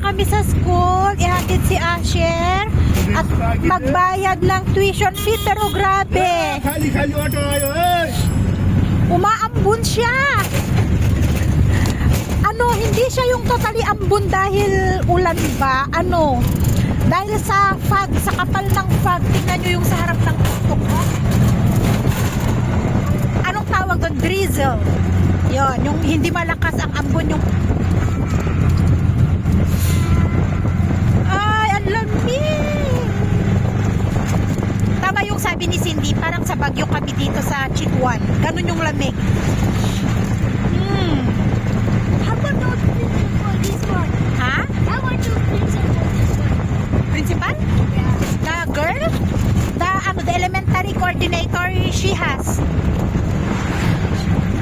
kami sa school. Ihatid si Asher. At magbayad ng tuition fee. Pero grabe. खाली ऑटो आयो ए Umaambun siya. Ano, hindi siya yung totally ambun dahil ulan ba? Ano? Dahil sa fog, sa kapal ng fog. Tingnan nyo yung sa harap ng tuktok mo. Anong tawag doon? Drizzle. Yon, yung hindi malakas ang ambon yung... Ay, ang lamig! Tama yung sabi ni Cindy, parang sa Bagyo kami dito sa Chitwan. Ganun yung lamig. How about no principal this one? Ha? I want to principal this one. Principal? Yeah. The girl? The elementary coordinator she has.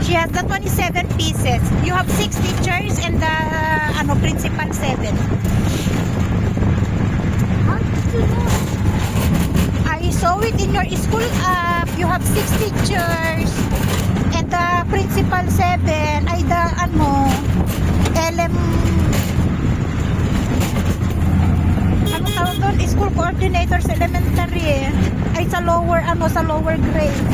She has the 27 pieces. You have 6 teachers and the principal 7. How to know? I saw it in your school app. You have 6 teachers and the principal 7 ay the ano tawag doon? School coordinator sa elementary ay sa lower grade.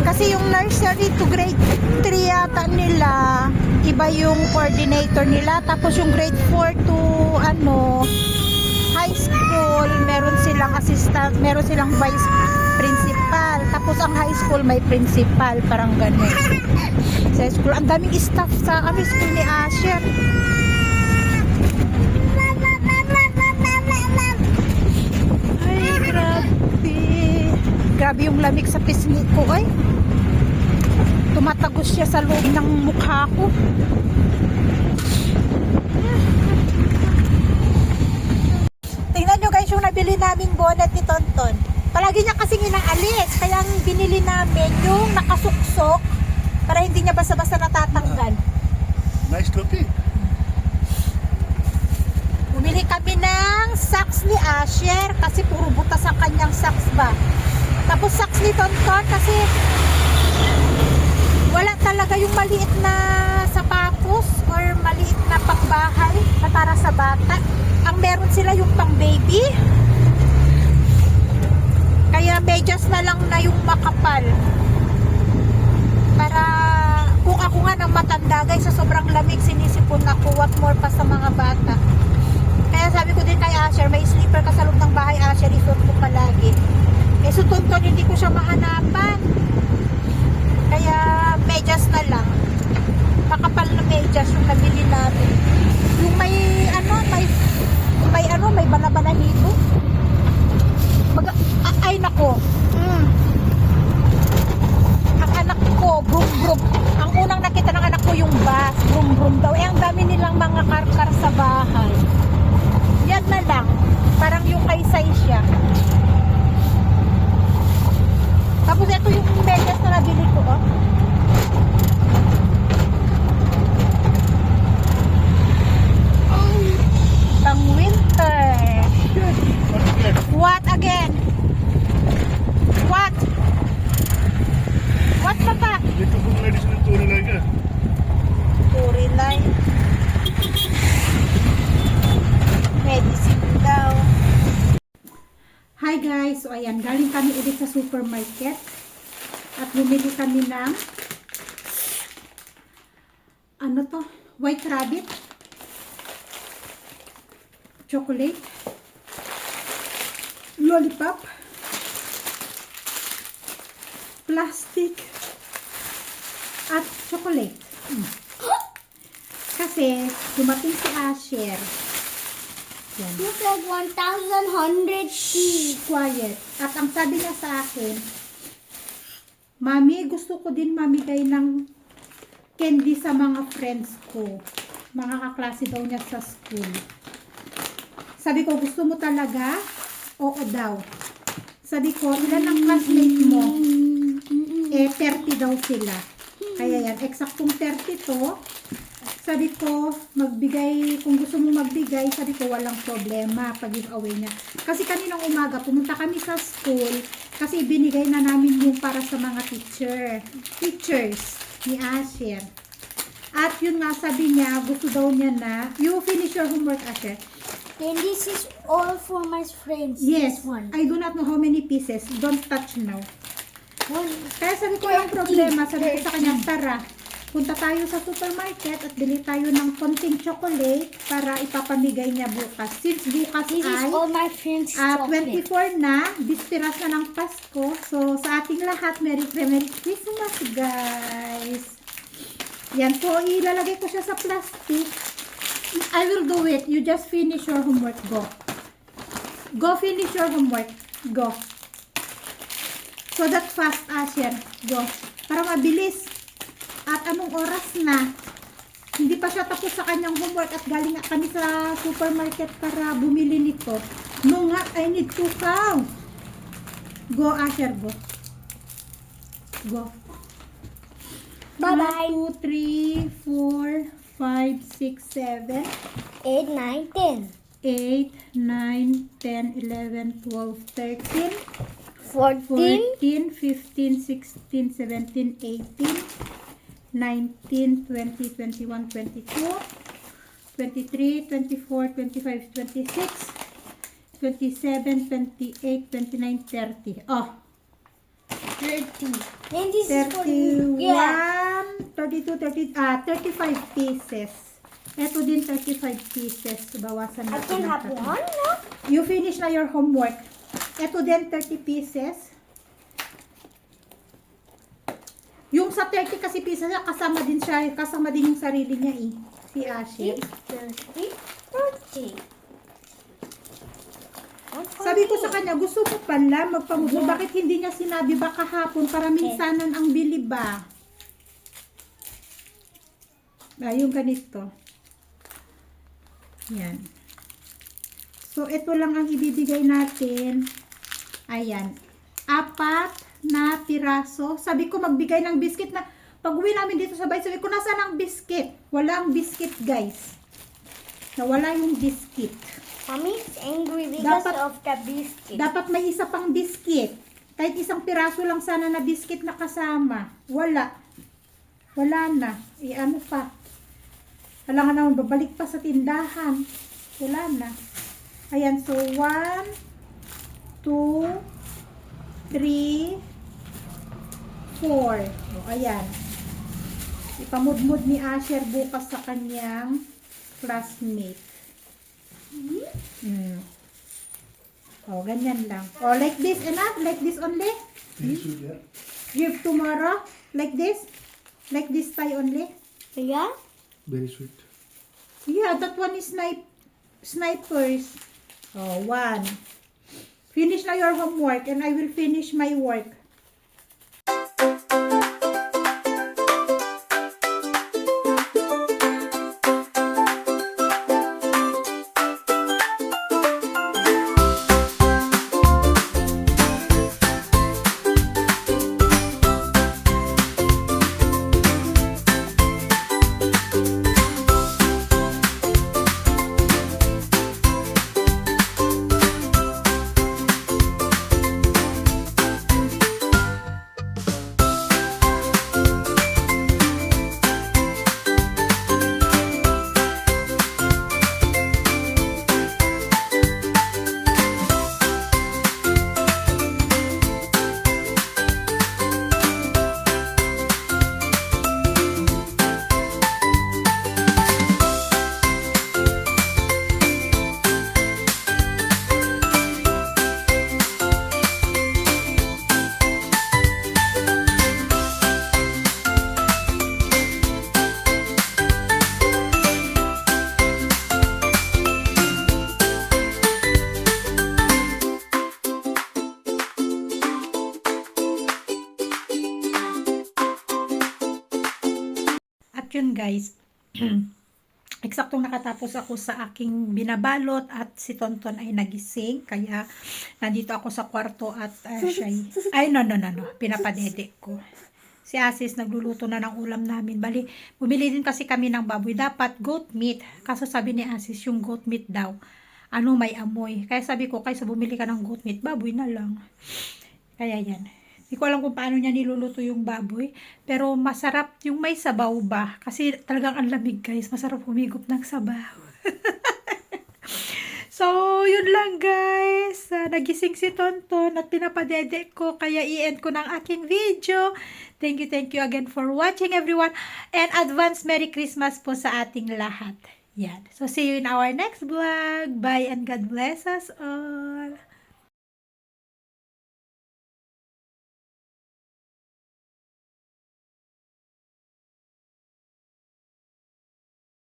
Kasi yung nursery to grade 3 yata nila, iba yung coordinator nila. Tapos yung grade 4 to high school, meron silang assistant, meron silang vice principal. Tapos ang high school may principal, parang ganun. Sa school, ang daming staff sa school ni Asher. Ay, grabe. Grabe yung lamig sa pisngi ko, ay. Tumatagos siya sa loob ng mukha ko. Tingnan nyo guys yung nabili naming bonnet ni Tonton. Palagi niya kasing inaalis. Kaya ang binili namin yung nakasuksok para hindi niya basta-basta natatanggal. Nice टोपी Bumili kami ng socks ni Asher kasi puro butas ang kanyang socks ba. Tapos socks ni Tonton kasi wala talaga yung maliit na sapatos or maliit na pangbahay na para sa bata. Ang meron sila yung pang baby. Kaya medyas na lang na yung makapal. Para kung ako nga ng matanda guys, sa sobrang lamig sinisipon ako, what more pa sa mga bata. Kaya sabi ko din kay Asher, may sleeper ka sa loob ng bahay, Asher, isuot ko palagi. Eh so Tonton, hindi ko siya mahanapan. Kaya medyas na lang. Makapal na medyas yung nabili natin. Yung may may bala-balahibo. Ay nako. Ang anak ko, brum-brum. Ang unang nakita ng anak ko yung bus, brum-brum daw. Eh ang dami nilang mga kar-kar sa bahay. Yan na lang. Parang yung kaysay siya. Tapos ito yung medyas na nabili ko, oh. Pang winter. What again? What? What pa pa? Ito kung medicine ng turo lang ka. Turilay. Medicine daw. Hi guys, so ayan, galing kami ulit sa supermarket at bumili kami ng White Rabbit chocolate, lollipop, plastic at chocolate. Kasi dumating si Asher. Yan. You said 1,100 feet. Quiet. At ang sabi niya sa akin, Mami, gusto ko din mamigay ng candy sa mga friends ko. Mga kaklase daw niya sa school. Sabi ko, gusto mo talaga? Oo daw. Sabi ko, ilan ang classmate mo? Eh, 30 daw sila. Kaya yan, eksaktong 30 to. Sabi ko, magbigay, kung gusto mo magbigay, sabi ko, walang problema pag-giveaway niya. Kasi kaninang umaga, pumunta kami sa school, kasi binigay na namin yung para sa mga teachers ni Asher. At yun nga, sabi niya, gusto daw niya na, you finish your homework, Asher. Then this is all for my friends. Yes, This one. I do not know how many pieces. Don't touch now. One. Kaya sabi ko yung problema, sabi ko sa kanya, tara, punta tayo sa supermarket at bili tayo ng konting chocolate para ipapamigay niya bukas. Since bukas This is ay all my friends' chocolate. 24 na, bispiras na ng Pasko. So, sa ating lahat, Merry Christmas, guys. Yan, so ilalagay ko siya sa plastic. I will do it. You just finish your homework. Go. Go finish your homework. Go. So that fast, Asher. Go. Para mabilis. At anong oras na? Hindi pa siya tapos sa kanyang homework at galing nga kami sa supermarket para bumili nito. No nga, I need to count. Go, Asher. Go. Go. Bye-bye. 1, 2, 3, 4, 5, 6, 7, 8, 9, 10. 8, 9, 10, 11, 12, 13, 14. 14, 15, 16, 17, 18, 19, 20, 21, 22, 23, 24, 25, 26, 27, 28, 29, 30. Oh, 30. Then this is for you. 31, Yeah. 32, 35 pieces. Ito din 35 pieces. Bawasan I natin can ng have 30. one, no? You finish na your homework. Ito din 30 pieces. Yung sa 30 kasi pieces, kasama din siya, kasama din yung sarili niya eh. Si Asher. 30, 30. Sabi ko sa kanya, gusto mo pala magpamudo. Yeah. Bakit hindi niya sinabi ba kahapon para minsanan ang bili ba? Yung ganito. Yan. So, ito lang ang ibibigay natin. Ayan. 4 na piraso. Sabi ko magbigay ng biscuit na, pag uwi namin dito sa bahay, sabi ko, nasaan ang biscuit? Wala ang biscuit, guys. Nawala yung biscuit. Mommy is angry because Dapat- of the biscuit. Dapat may isa pang biscuit. Kahit isang piraso lang sana na biscuit na kasama. Wala. Wala na. Ano pa? Alangan naman, babalik pa sa tindahan. Wala na. Ayan, so 1, 2, 3, 4. O, ayan. Ipamudmud ni Asher bukas sa kanyang classmate. Oh, ganyan lang. Oh, like this enough? Like this only? Give tomorrow? Like this? Like this tie only? Yeah? Very sweet. Yeah, that one is snipers. Oh, 1. Finish na your homework and I will finish my work. At yun guys, eksaktong nakatapos ako sa aking binabalot at si Tonton ay nagising. Kaya nandito ako sa kwarto at siya no, pinapadede ko. Si Asis nagluluto na ng ulam namin. Bali, bumili din kasi kami ng baboy. Dapat goat meat. Kaso sabi ni Asis, yung goat meat daw, may amoy. Kaya sabi ko, kaysa bumili ka ng goat meat, baboy na lang. Kaya yan. Hindi ko alam kung paano niya niluluto yung baboy. Pero masarap yung may sabaw ba. Kasi talagang ang lamig guys. Masarap humigop ng sabaw. So, yun lang guys. Nagising si Tonton at pinapadede ko. Kaya i-end ko ng aking video. Thank you again for watching everyone. And advance Merry Christmas po sa ating lahat. Yan. So, see you in our next vlog. Bye and God bless us all.